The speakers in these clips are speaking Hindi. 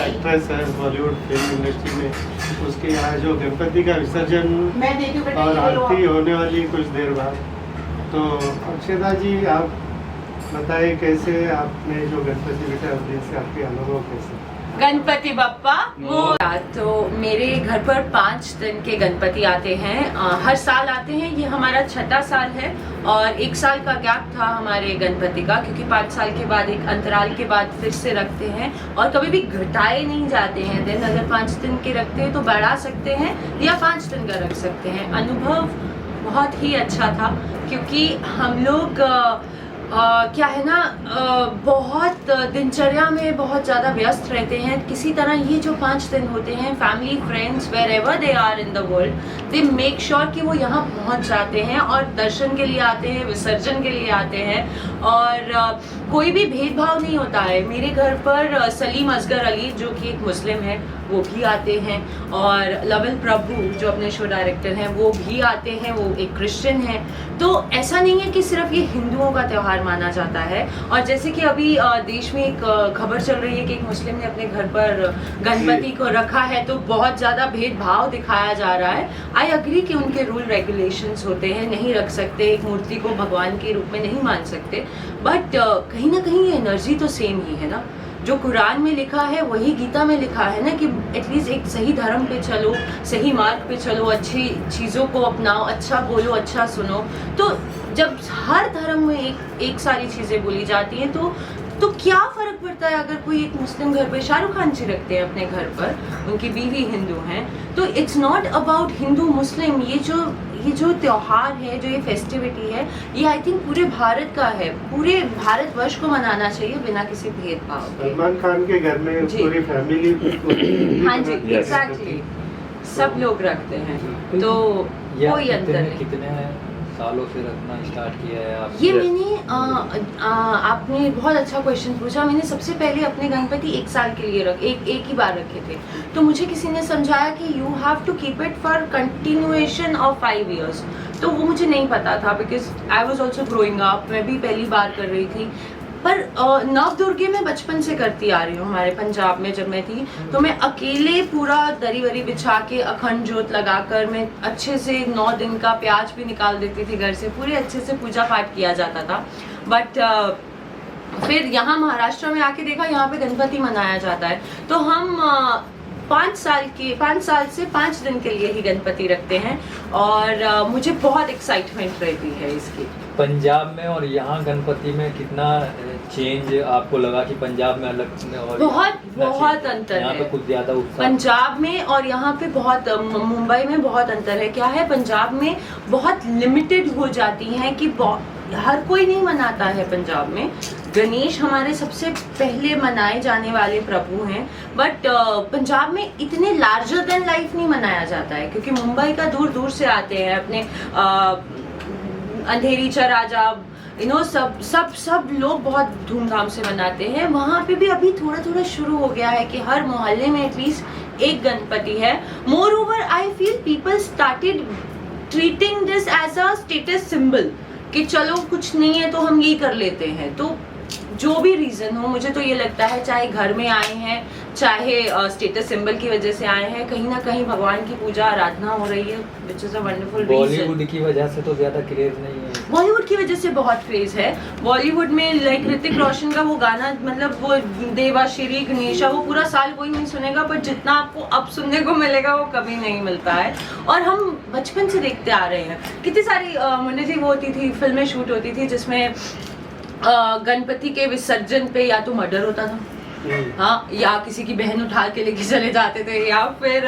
एक्ट्रेस है बॉलीवुड फिल्म इंडस्ट्री में, उसके यहाँ जो गणपति का विसर्जन और आरती होने वाली कुछ देर बाद, तो अक्षता जी आप बताइए कैसे आपने जो गणपति बिठा से आपके अनुभव कैसे? गणपति बप्पा मोरया। तो मेरे घर पर 5 दिन के गणपति आते हैं, हर साल आते हैं। ये हमारा 6ठा साल है और 1 साल का गैप था हमारे गणपति का, क्योंकि 5 साल के बाद एक अंतराल के बाद फिर से रखते हैं और कभी भी घटाए नहीं जाते हैं। दिन अगर 5 दिन के रखते हैं तो बढ़ा सकते हैं या 5 दिन का रख सकते हैं। अनुभव बहुत ही अच्छा था, क्योंकि हम लोग क्या है ना, बहुत दिनचर्या में बहुत ज़्यादा व्यस्त रहते हैं। किसी तरह ये जो 5 दिन होते हैं, family friends wherever they are in the world, they make sure कि वो यहाँ पहुँच जाते हैं और दर्शन के लिए आते हैं, विसर्जन के लिए आते हैं और कोई भी भेदभाव नहीं होता है। मेरे घर पर सलीम असगर अली जो कि एक मुस्लिम है वो भी आते हैं और लवल प्रभु जो अपने शो डायरेक्टर हैं वो भी आते हैं, वो एक क्रिश्चियन है। तो ऐसा नहीं है कि सिर्फ ये हिंदुओं का त्यौहार माना जाता है। और जैसे कि अभी देश में एक खबर चल रही है कि एक मुस्लिम ने अपने घर पर गणपति को रखा है, तो बहुत ज़्यादा भेदभाव दिखाया जा रहा है। आई अग्री कि उनके रूल रेगुलेशंस होते हैं, नहीं रख सकते, एक मूर्ति को भगवान के रूप में नहीं मान सकते, बट कहीं ना कहीं ये एनर्जी तो सेम ही है ना। जो कुरान में लिखा है वही गीता में लिखा है ना, कि एटलीस्ट एक सही धर्म पे चलो, सही मार्ग पे चलो, अच्छी चीज़ों को अपनाओ, अच्छा बोलो, अच्छा सुनो। तो जब हर धर्म में एक सारी चीज़ें बोली जाती हैं तो क्या फ़र्क पड़ता है अगर कोई एक मुस्लिम घर पे शाहरुख खान जी रखते हैं अपने घर पर, उनकी बीवी हिंदू हैं। तो इट्स नॉट अबाउट हिंदू मुस्लिम, ये जो त्यौहार है, जो ये फेस्टिविटी है, ये आई थिंक पूरे भारत का है, पूरे भारतवर्ष को मनाना चाहिए बिना किसी भेदभाव के। सलमान खान के घर में पूरी फैमिली हाँ जी, एग्जैक्टली, सब लोग रखते हैं, तो कोई अंतर नहीं। कितने सालों से रखना स्टार्ट किया है आप? ये मैंने आपने बहुत अच्छा क्वेश्चन पूछा। मैंने सबसे पहले अपने गणपति 1 साल के लिए एक ही बार रखे थे। तो मुझे किसी ने समझाया कि you have to keep it for continuation of 5 years। तो वो मुझे नहीं पता था, because I was also growing up, मैं भी पहली बार कर रही थी। पर नवदुर्गे मैं बचपन से करती आ रही हूँ। हमारे पंजाब में जब मैं थी तो मैं अकेले पूरा दरी वरी बिछा के अखंड जोत लगाकर मैं अच्छे से 9 दिन का प्याज भी निकाल देती थी घर से, पूरे अच्छे से पूजा पाठ किया जाता था। बट फिर यहाँ महाराष्ट्र में आके देखा यहाँ पे गणपति मनाया जाता है, तो हम 5 साल से 5 दिन के लिए ही गणपति रखते हैं और मुझे बहुत एक्साइटमेंट रहती है इसकी। पंजाब में और यहाँ गणपति में कितना चेंज आपको लगा कि पंजाब में अलग और बहुत अंतर यहाँ है? पे कुछ ज्यादा उत्साह पंजाब में और यहाँ पे बहुत, मुंबई में बहुत अंतर है। क्या है, पंजाब में बहुत लिमिटेड हो जाती हैं कि हर कोई नहीं मनाता है। पंजाब में गणेश हमारे सबसे पहले मनाए जाने वाले प्रभु हैं, बट पंजाब में इतने लार्जर देन लाइफ नहीं मनाया जाता है, क्योंकि मुंबई का दूर दूर से आते हैं अपने अंधेरी राजा, सब लोग बहुत धूमधाम से मनाते हैं। वहाँ पे भी अभी थोड़ा थोड़ा शुरू हो गया है कि हर मोहल्ले में एटलीस्ट एक गणपति है। Moreover I feel people started treating this as a status symbol, कि चलो कुछ नहीं है तो हम ये कर लेते हैं। तो जो भी रीजन हो, मुझे तो ये लगता है चाहे घर में आए हैं, चाहे स्टेटस सिंबल की वजह से आए हैं, कहीं ना कहीं भगवान की पूजा आराधना हो रही है, which is a wonderful reason. Bollywood की वजह से तो ज्यादा क्रेज नहीं है? बॉलीवुड की वजह से बहुत क्रेज है। बॉलीवुड में लाइक ऋतिक रोशन का वो गाना, मतलब वो देवा श्री गणेशा, वो पूरा साल कोई नहीं सुनेगा, पर जितना आपको अब सुनने को मिलेगा वो कभी नहीं मिलता है। और हम बचपन से देखते आ रहे हैं, कितनी सारी मुन्ने जी वो होती थी, फिल्में शूट होती थी जिसमें गणपति के विसर्जन पे या तो मर्डर होता था, हाँ, या किसी की बहन उठा के लेके चले जाते थे, या फिर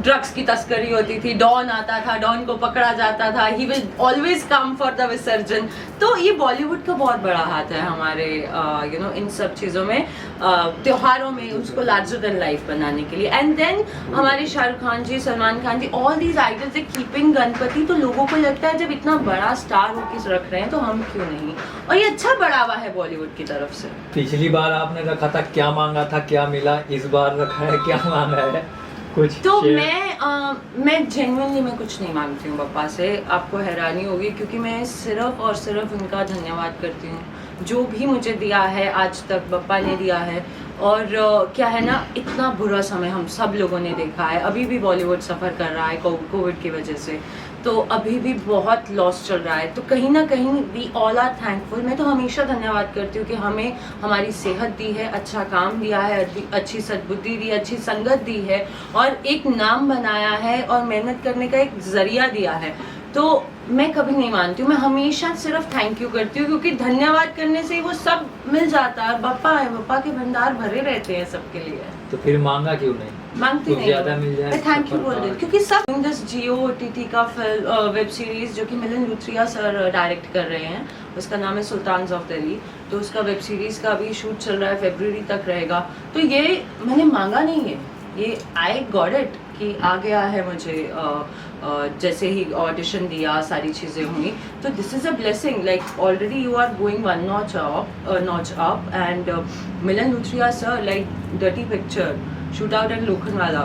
ड्रग्स की तस्करी होती थी, डॉन आता था, डॉन को पकड़ा जाता था, he will always come for the विसर्जन। तो ये बॉलीवुड का बहुत बड़ा हाथ है हमारे इन सब चीज़ों में, त्योहारों में उसको लार्जर देन लाइफ बनाने के लिए। एंड देन हमारे Shahrukh Khan ji, Salman Khan ji, all these idols they keeping Ganpati. तो लोगों को लगता है जब इतना बड़ा स्टार होकर रख रहे हैं तो हम क्यों नहीं, और ये अच्छा बढ़ावा है बॉलीवुड की तरफ से। पिछली बार आपने रखा था, क्या मांगा था, क्या मिला? इस बार रखा है, क्या मांगा है? कुछ तो share- मैं जेन्युइनली मैं कुछ नहीं मांगती हूँ पापा से। आपको हैरानी होगी क्योंकि मैं सिर्फ और सिर्फ उनका धन्यवाद करती हूँ जो भी मुझे दिया है आज तक पापा ने दिया है। और क्या है ना, इतना बुरा समय हम सब लोगों ने देखा है, अभी भी बॉलीवुड सफ़र कर रहा है कोविड की वजह से, तो अभी भी बहुत लॉस चल रहा है। तो कहीं ना कहीं वी ऑल आर थैंकफुल। मैं तो हमेशा धन्यवाद करती हूँ कि हमें हमारी सेहत दी है, अच्छा काम दिया है, अच्छी सद्बुद्धि दी, अच्छी संगत दी है और एक नाम बनाया है और मेहनत करने का एक जरिया दिया है। तो मैं कभी नहीं मानती हूँ, मैं हमेशा सिर्फ थैंक यू करती हूँ क्योंकि धन्यवाद करने से वो सब मिल जाता है। और पापा है, पापा के भंडार भरे रहते हैं सबके लिए। तो फिर मांगा क्यों नहीं? मांगती नहीं, ज्यादा मिल जाए मैं थैंक यू बोल रही हूँ क्योंकि सब दिस जियो OTT का वेब सीरीज जो कि मिलन लुथरिया सर डायरेक्ट कर रहे हैं, उसका नाम है सुल्तान्स ऑफ दिल्ली। तो उसका वेब सीरीज का अभी शूट चल रहा है, फरवरी तक रहेगा। तो ये मैंने मांगा नहीं है, ये आई गॉट इट कि आ गया है मुझे। जैसे ही ऑडिशन दिया, सारी चीज़ें हुई, तो this is a blessing. Like already you are going one notch up and Milan Luthria sir like Dirty Picture, Shootout and Lokhandwala,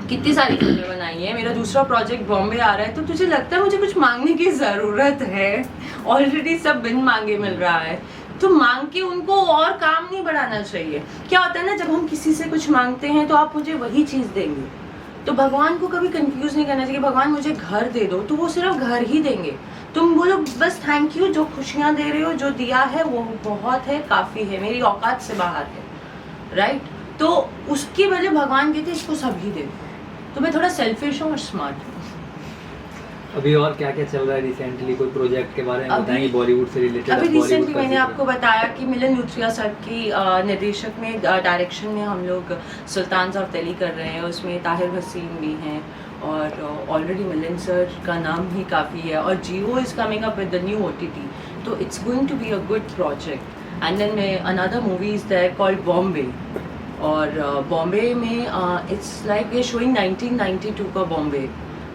कितनी सारी फिल्में बनाई हैं। मेरा दूसरा प्रोजेक्ट बॉम्बे आ रहा है। तो तुझे लगता है मुझे कुछ मांगने की ज़रूरत है? ऑलरेडी सब बिन मांगे मिल रहा है, तो मांग के उनको और काम नहीं बढ़ाना चाहिए। क्या होता है ना, जब हम किसी से कुछ मांगते हैं तो आप मुझे वही चीज़ देंगे। तो भगवान को कभी कंफ्यूज नहीं करना चाहिए, भगवान मुझे घर दे दो, तो वो सिर्फ घर ही देंगे। तुम बोलो बस थैंक यू, जो खुशियाँ दे रहे हो, जो दिया है वो बहुत है, काफ़ी है, मेरी औकात से बाहर है, राइट? तो उसकी वजह भगवान कहते इसको सभी दे दो। तो मैं थोड़ा सेल्फिश हूँ और स्मार्ट हूँ। अभी और क्या क्या चल रहा है रिसेंटली? कोई प्रोजेक्ट के बारे में बताएंगे बॉलीवुड से रिलेटेड? अभी रिसेंटली मैंने आपको बताया कि मिलन लुथरिया सर की निर्देशक में डायरेक्शन में हम लोग सुल्तान्स ऑफ दिल्ली कर रहे हैं। उसमें ताहिर वसीम भी हैं और ऑलरेडी मिलन सर का नाम ही काफ़ी है। और Jio is coming up with the new OTT, तो it's going to be a good project. And then में another movie is there called Bombay. और बॉम्बे में it's like we are showing 1992 का Bombay,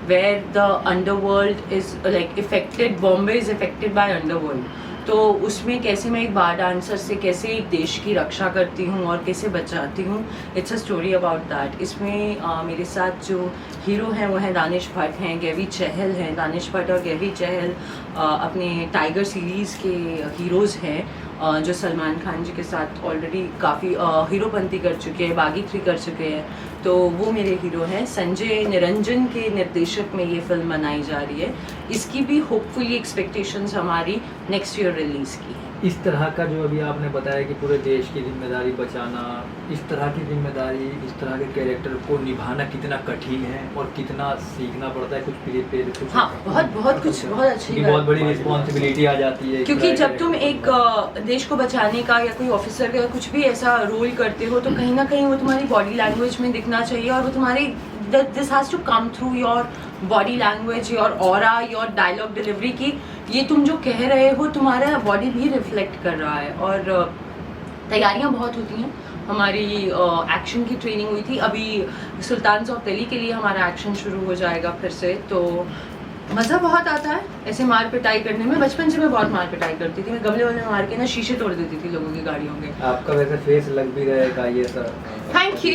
where the underworld is like affected, Bombay is affected by underworld। तो उसमें कैसे मैं एक बार डांसर से कैसे एक देश की रक्षा करती हूँ और कैसे बचाती हूँ, it's a story about that. इसमें मेरे साथ जो हीरो हैं वो हैं दानिश भट्ट हैं, गैवी चहल हैं। दानिश भट्ट और गैवी चहल अपने टाइगर सीरीज़ के हीरोज़ हैं जो सलमान खान जी के साथ ऑलरेडी काफ़ी हीरोपंती कर चुके हैं, बागी 3 कर चुके हैं। तो वो मेरे हीरो हैं। संजय निरंजन के निर्देशक में ये फिल्म बनाई जा रही है। इसकी भी होपफुली एक्सपेक्टेशंस हमारी नेक्स्ट ईयर रिलीज़ की है। इस तरह का जो अभी आपने बताया कि पूरे देश की जिम्मेदारी बचाना, इस तरह की जिम्मेदारी, इस तरह के कैरेक्टर को निभाना कितना कठिन है और कितना सीखना पड़ता है, कुछ कुछ हाँ, बहुत कुछ, बहुत अच्छी बहुत बड़ी रिस्पॉन्सिबिलिटी आ जाती है। क्योंकि जब तुम एक देश को बचाने का या कोई ऑफिसर का कुछ भी ऐसा रोल करते हो तो कहीं ना कहीं वो तुम्हारी बॉडी लैंग्वेज में दिखना चाहिए और वो तुम्हारी this has to come through your body language, your aura, your dialogue delivery की ये तुम जो कह रहे हो तुम्हारा बॉडी भी रिफ्लेक्ट कर रहा है। और तैयारियां बहुत होती हैं। हमारी एक्शन की ट्रेनिंग हुई थी, अभी सुल्तान्स ऑफ दिल्ली के लिए हमारा एक्शन शुरू हो जाएगा फिर से। तो मज़ा बहुत आता है ऐसे मार पिटाई करने में। बचपन से मैं बहुत मार पिटाई करती थी, मैं गमले वमले मार के ना शीशे तोड़ देती थी लोगों की गाड़ियों के। आपका वैसे फेस लग भी रहेगा ये सर। Thank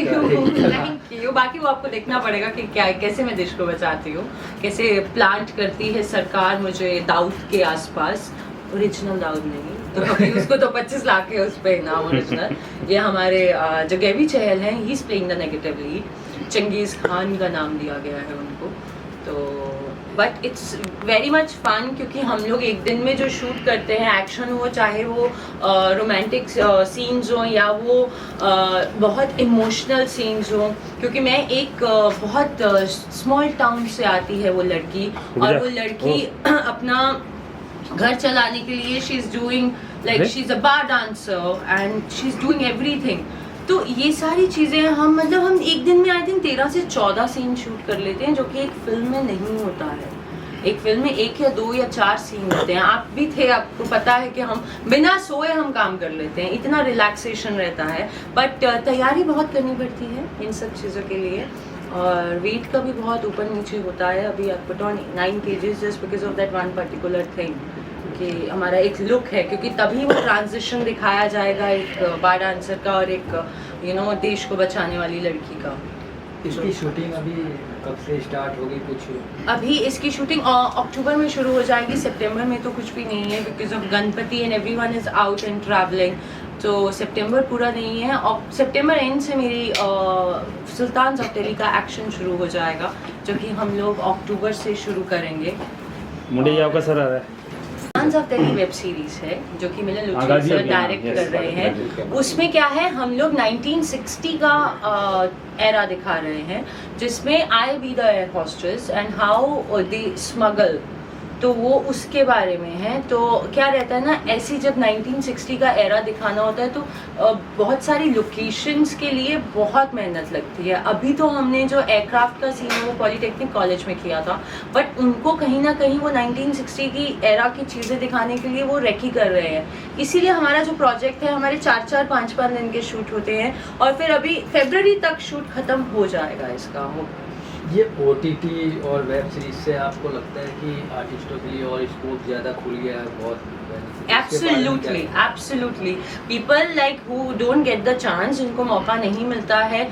you. बाकी वो आपको देखना पड़ेगा कि क्या कैसे मैं देश को बचाती हूँ, कैसे प्लांट करती है सरकार मुझे दाऊद के आसपास। ओरिजिनल दाऊद नहीं, तो अभी उसको तो 25 लाख के उस पर इनाम ओरिजिनल। ये हमारे जो गैवी चहल हैं, he is playing the negative lead. Changez Khan का नाम दिया गया है उनको। तो but it's very much fun क्योंकि हम लोग एक दिन में जो शूट करते हैं, एक्शन हो चाहे वो रोमांटिक सीन्स हो या वो बहुत इमोशनल सीन्स हो, क्योंकि मैं एक बहुत स्मॉल टाउन से आती है वो लड़की, और वो लड़की अपना घर चलाने के लिए she is doing like she is a bar dancer and she is doing everything. तो ये सारी चीज़ें हम एक दिन में आई थिंक 13 से 14 सीन शूट कर लेते हैं, जो कि एक फिल्म में नहीं होता है। एक फिल्म में 1 या 2 या 4 सीन होते हैं। आप भी थे, आपको पता है कि हम बिना सोए हम काम कर लेते हैं, इतना रिलैक्सेशन रहता है। बट तैयारी बहुत करनी पड़ती है इन सब चीज़ों के लिए, और वेट का भी बहुत ऊपर नीचे होता है। अभी I put on 9 kgs just because of that one particular thing कि हमारा एक लुक है, क्योंकि तभी वो ट्रांजिशन दिखाया जाएगा एक बार डांसर का और एक देश को बचाने वाली लड़की का। इसकी शूटिंग अभी कब से स्टार्ट होगी कुछ? अभी इसकी शूटिंग अक्टूबर में शुरू हो जाएगी, सितंबर में तो कुछ भी नहीं है because of Ganpati and everyone is out and travelling, तो सितंबर पूरा नहीं है। और सितंबर एंड से मेरी सुल्तान ऑफ दिल्ली का एक्शन शुरू हो जाएगा, जो कि हम लोग अक्टूबर से शुरू करेंगे। मुंडे जी आपका सर आ रहा है। सुल्तान ऑफ दिल्ली वेब सीरीज है जो कि मिलन लुथरा गाजी सर अभी, हाँ, डायरेक्ट yes, कर रहे हैं। गाजी। उसमें क्या है, हम लोग 1960 का एरा दिखा रहे हैं, जिसमें I be the air hostess and how they smuggle, तो वो उसके बारे में है। तो क्या रहता है ना, ऐसी जब 1960 का एरा दिखाना होता है तो बहुत सारी लोकेशंस के लिए बहुत मेहनत लगती है। अभी तो हमने जो एयरक्राफ्ट का सीन है वो पॉलिटेक्निक कॉलेज में किया था, बट उनको कहीं ना कहीं वो 1960 की एरा की चीज़ें दिखाने के लिए वो रेकी कर रहे हैं। इसीलिए हमारा जो प्रोजेक्ट है, हमारे 4-4, 5-5 दिन के शूट होते हैं और फिर अभी फरवरी तक शूट खत्म हो जाएगा इसका। ये OTT और वेब सीरीज से आपको लगता है कि आर्टिस्टों के लिए और स्कोप ज़्यादा खुल गया है? बहुत Absolutely. People like who don't get the chance, जिनको मौका नहीं मिलता है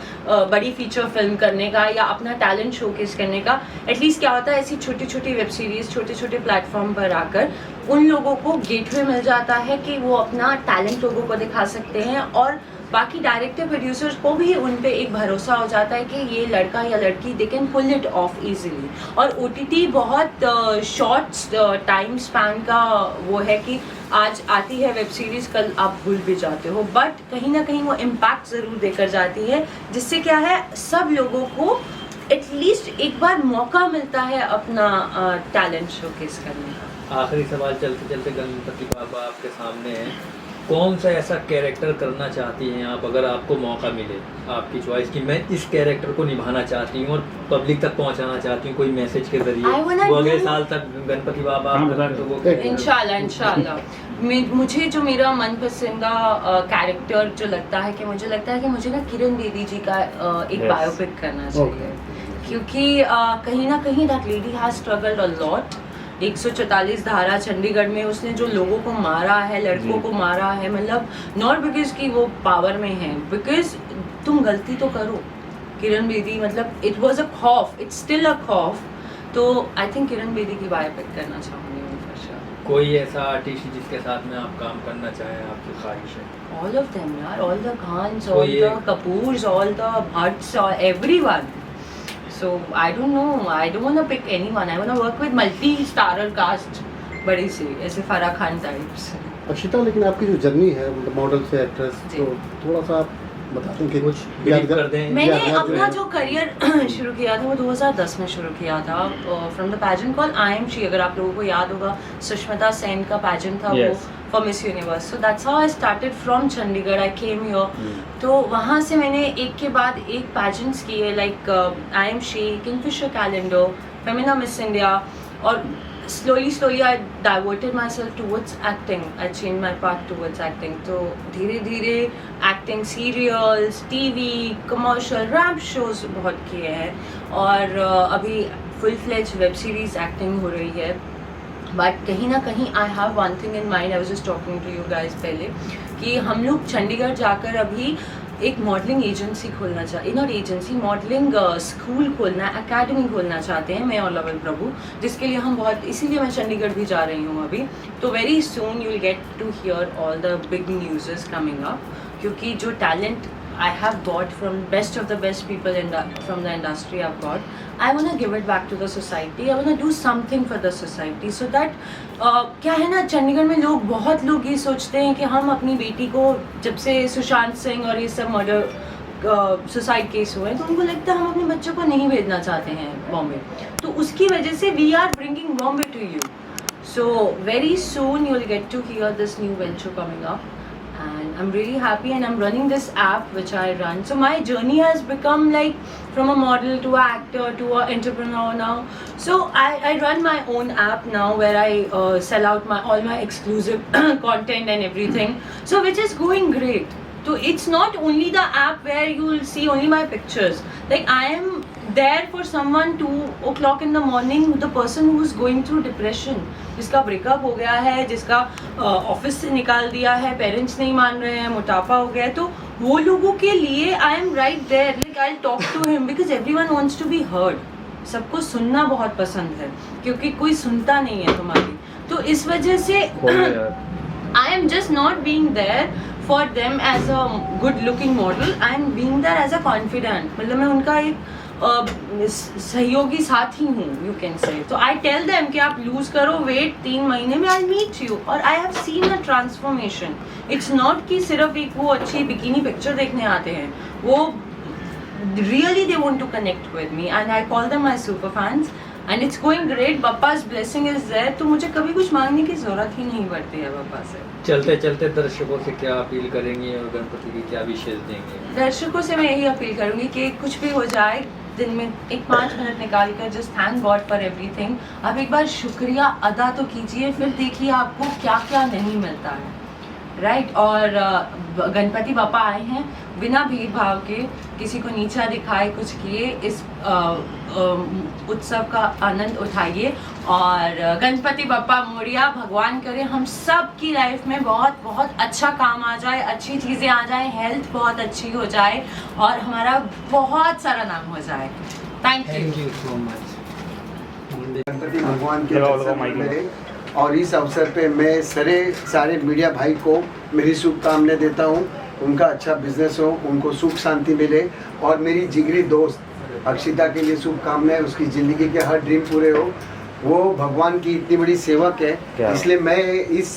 बड़ी फीचर फिल्म करने का या अपना टैलेंट शोकेस करने का, एटलीस्ट क्या होता है, ऐसी छोटी छोटी वेब सीरीज छोटे छोटे प्लेटफॉर्म पर आकर उन लोगों को गेटवे मिल जाता है कि वो अपना टैलेंट लोगों को दिखा सकते हैं, और बाकी डायरेक्टर प्रोड्यूसर्स को भी उन पे एक भरोसा हो जाता है कि ये लड़का या लड़की they can pull it off easily. और OTT बहुत शॉर्ट टाइम स्पैन का वो है कि आज आती है वेब सीरीज, कल आप भूल भी जाते हो, बट कहीं ना कहीं वो इम्पैक्ट ज़रूर देकर जाती है, जिससे क्या है, सब लोगों को एटलीस्ट एक बार मौका मिलता है अपना टैलेंट शोकेस करने का। आखिरी सवाल चलते चलते गणपति बाबा आपके सामने है, कौन सा ऐसा कैरेक्टर करना चाहती हैं आप, अगर आपको मौका मिले, आपकी चॉइस कि मैं इस कैरेक्टर को निभाना चाहती हूँ और पब्लिक तक पहुँचाना चाहती हूँ कोई मैसेज के जरिए, वो अगले साल तक गणपति बाबा तो वो इंशाल्लाह मुझे जो मेरा मनपसंदा कैरेक्टर जो लगता है कि मुझे ना किरण बेदी जी का एक बायोपिक करना चाहिए, क्योंकि कहीं ना कहीं that lady has struggled a lot. 144 धारा चंडीगढ़ में उसने जो लोगों को मारा है, लड़कों को मारा है, मतलब नॉट बिकॉज कि वो पावर में है, बिकॉज तुम गलती तो करो। किरण बेदी, मतलब इट वाज अ खौफ, इट्स स्टिल अ खौफ। तो आई थिंक किरण बेदी की बायोपिक करना चाहूँगी मैं for sure। कोई ऐसा आर्टिस्ट जिसके साथ में आप काम करना चाहें, आपकी ख्वाहिश है? All of them यार, all the Khans, all the Kapoors, all the Bhatts, everyone। So I don't know, I don't want to pick anyone. I want to work with multi-starrer cast, बड़ी सी, ऐसे फराह खान टाइप्स। अक्षिता, लेकिन आपकी जो जर्नी है मतलब मॉडल से एक्ट्रेस, तो थोड़ा सा आप बता दें कि कुछ ब्रीफ कर दें। मैंने अपना जो करियर शुरू किया था वो 2010 में शुरू किया था from the pageant call I am she. अगर आप लोगों को याद होगा, सुष्मिता सेन का पैजेंट था वो for miss universe. So that's how I started from Chandigarh, I came here. तो वहाँ से मैंने एक के बाद एक पैजेंट्स किए, like I am she, Kingfisher calendar, Femina miss India, और slowly I diverted myself towards acting. I changed my path towards acting. तो धीरे धीरे acting, serials, TV, commercial, rap shows बहुत किए हैं, और अभी full fledged web series acting हो रही है। बट कहीं ना कहीं I have one thing in mind. I was just talking to you guys पहले कि हम लोग चंडीगढ़ जाकर अभी एक मॉडलिंग एजेंसी खोलना चाहते, नॉट एजेंसी, मॉडलिंग स्कूल खोलना, एकेडमी खोलना चाहते हैं, मैं और लवल प्रभु, जिसके लिए हम बहुत, इसीलिए मैं चंडीगढ़ भी जा रही हूँ अभी। तो very soon you will get to hear all the big news coming up, क्योंकि जो talent I have got from best of the best people from the industry I've got, I want to give it back to the society. I want to do something for the society so that क्या है ना, चंडीगढ़ में बहुत लोग ये सोचते हैं कि हम अपनी बेटी को, जब से सुशांत सिंह और ये सब मर्डर सुसाइड केस हुए हैं, तो उनको लगता है हम अपने बच्चों को नहीं भेजना चाहते हैं बॉम्बे। तो उसकी वजह से we are bringing Bombay to you. So very soon you will get to hear this new venture coming up. And I'm really happy, and I'm running this app which I run. So my journey has become like from a model to an actor to an entrepreneur now. So I run my own app now where I sell out all my exclusive content and everything. So which is going great. So it's not only the app where you will see only my pictures. Like I am there for someone 2 o'clock in the morning, the person who is going through depression, जिसका ब्रेकअप हो गया है, जिसका ऑफिस से निकाल दिया है, पेरेंट्स नहीं मान रहे हैं, मोटापा हो गया है, तो वो लोगों के लिए I am right there, like I talk to him because everyone wants to be heard. सबको सुनना बहुत पसंद है क्योंकि कोई सुनता नहीं है तुम्हारी. तो इस वजह से I am just not being there for them as a good looking model, I am being there as a confident. मतलब मैं उनका एक सहयोगी साथी हूँ, यू कैन से. तो आई टेल देम कि आप लूज करो वेट, 3 महीने में आई मीट यू. और I have seen a transformation. It's not कि सिर्फ एक वो अच्छी बिकिनी पिक्चर देखने आते हैं, वो really they want to connect with me and I call them my super fans and it's going great. पापा's ब्लेसिंग इज देयर, तो मुझे कभी कुछ मांगने की जरूरत ही नहीं पड़ती है पापा से. चलते चलते दर्शकों से क्या अपील करेंगी और गणपति की क्या विशेष देंगे? दर्शकों से मैं यही अपील करूंगी कि कुछ भी हो जाए, दिन में एक 5 मिनट निकाल कर just thank God for everything. आप एक बार शुक्रिया अदा तो कीजिए, फिर देखिए आपको क्या क्या नहीं मिलता है, राइट. और गणपति बापा आए हैं बिना भेदभाव के, किसी को नीचा दिखाए, कुछ किए. इस उत्सव का आनंद उठाइए और गणपति बापा मोरिया. भगवान करे हम सब की लाइफ में बहुत बहुत अच्छा काम आ जाए, अच्छी चीज़ें आ जाए, हेल्थ बहुत अच्छी हो जाए और हमारा बहुत सारा नाम हो जाए. Thank you so much. Ganpati भगवान के दर्शन मिले और इस अवसर पे मैं सारे मीडिया भाई को मेरी शुभकामनाएं देता हूँ. उनका अच्छा बिजनेस हो, उनको सुख शांति मिले और मेरी जिगरी दोस्त अक्षिता के लिए शुभकामनाएं, उसकी ज़िंदगी के हर ड्रीम पूरे हो. वो भगवान की इतनी बड़ी सेवक है, इसलिए मैं इस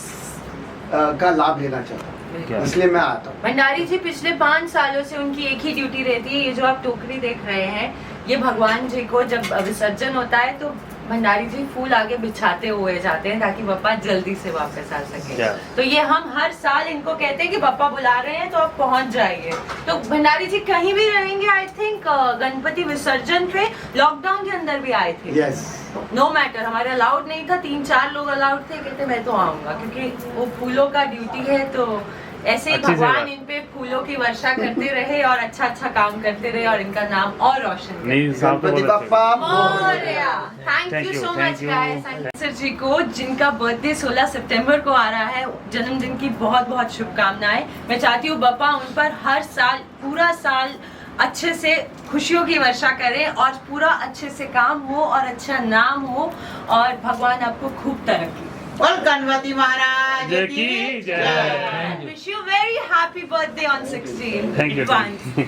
का लाभ लेना चाहता हूँ, इसलिए मैं आता हूँ. भंडारी जी पिछले 5 सालों से उनकी एक ही ड्यूटी रहती है. ये जो आप टोकरी देख रहे हैं, ये भगवान जी को जब विसर्जन होता है तो भंडारी जी फूल आगे बिछाते हुए जाते हैं ताकि पापा जल्दी से वापस आ सके. तो ये हम हर साल इनको कहते हैं कि पापा बुला रहे हैं तो आप पहुंच जाइए. तो भंडारी जी कहीं भी रहेंगे. आई थिंक गणपति विसर्जन पे लॉकडाउन के अंदर भी आए थे. यस, नो मैटर, हमारे अलाउड नहीं था, 3-4 लोग अलाउड थे. कहते मैं तो आऊंगा क्योंकि वो फूलों का ड्यूटी है. तो ऐसे ही भगवान इन पे फूलों की वर्षा करते रहे और अच्छा अच्छा काम करते रहे और इनका नाम और रोशन करे. Ganpati Bappa Morya. Thank you so much guys. Sir जी को जिनका बर्थडे 16 सितंबर को आ रहा है, जन्मदिन की बहुत बहुत शुभकामनाएं. मैं चाहती हूँ बाप्पा उन पर हर साल पूरा साल अच्छे से खुशियों की वर्षा करें और पूरा अच्छे से काम हो और अच्छा नाम हो और भगवान आपको खूब तरक्की. और गणपति महाराज की जय. Wish you very happy birthday on 16. Thank you.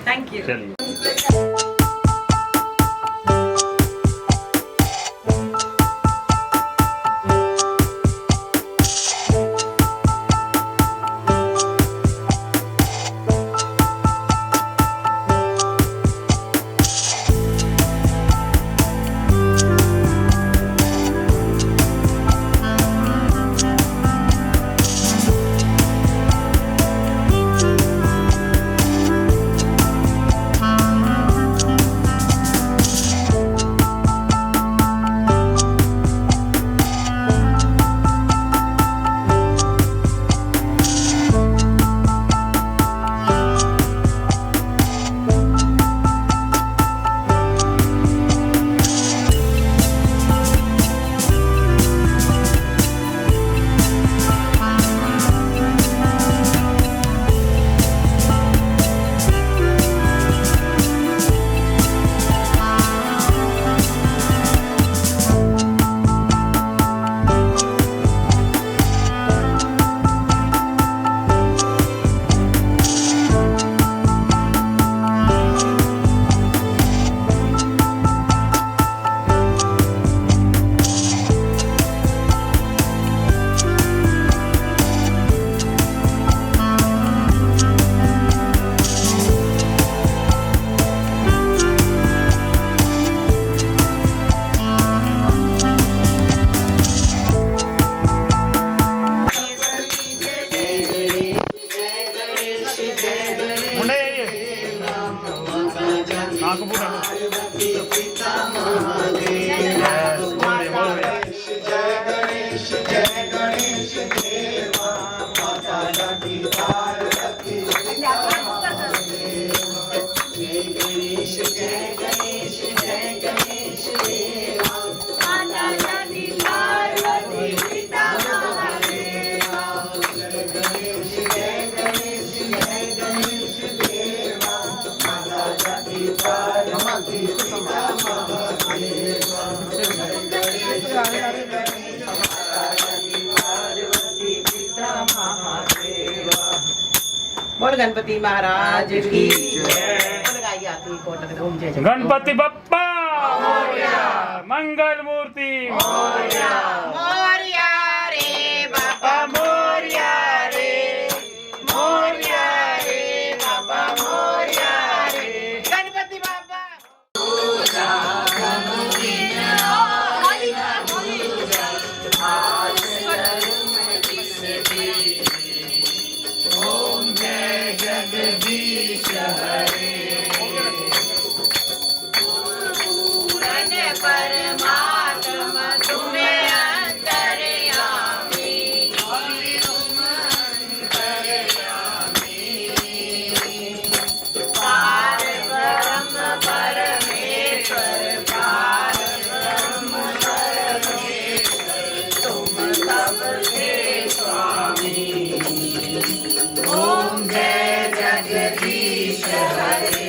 Thank you. चलिए. बोल गणपति महाराज की बोल गाइए आती कोट ओम जय जय गणपति बप्पा मंगल मूर्ति मोरया रे बाबा मोरया रे बाबा मोरया रे गणपति बाबा परमात्मा तुम्हें अंतर्यामी पार ब्रह्म परमेश्वर पार ब्रह्म परमेश्वर तुम सबके स्वामी ओम जय जगदीश हरे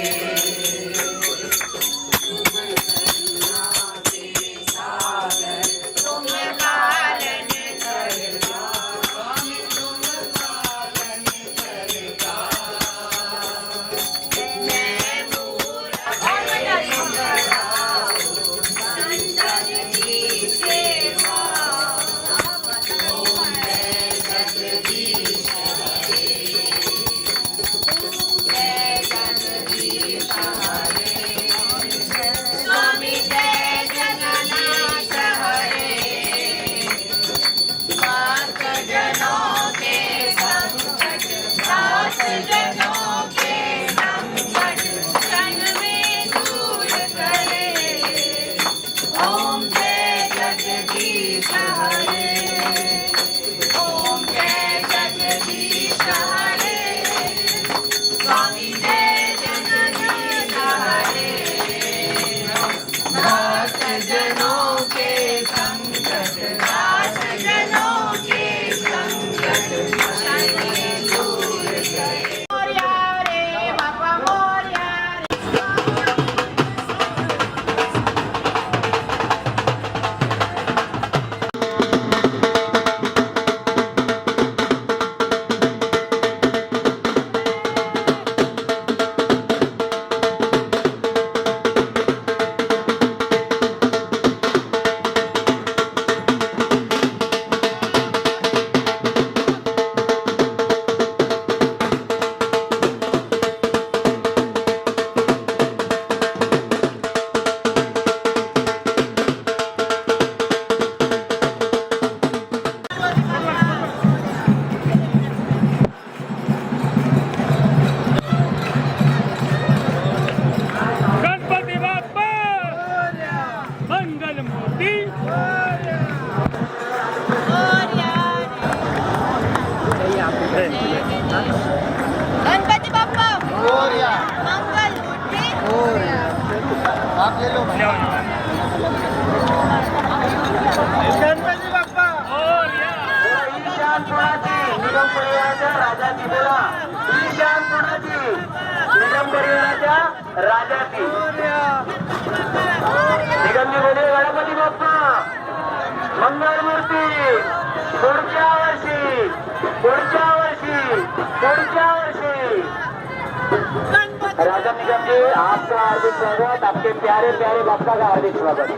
गणपति बप्पा मंगल मूर्ति गणपति बप्पा मंगल मूर्ति आप ले लो गणपति बाप्पा राजाची निगमजी गणपती बाप्पा मंगल मूर्ती पुढच्या वर्षी राजा निगम जी आपका हार्दिक स्वागत आपके प्यारे प्यारे बाप्पा का हार्दिक स्वागत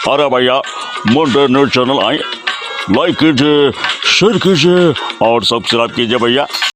अरे भैया मुंडे न्यूज चैनल आए, लाइक कीजिए, शेयर कीजिए और सब्सक्राइब कीजिए भैया।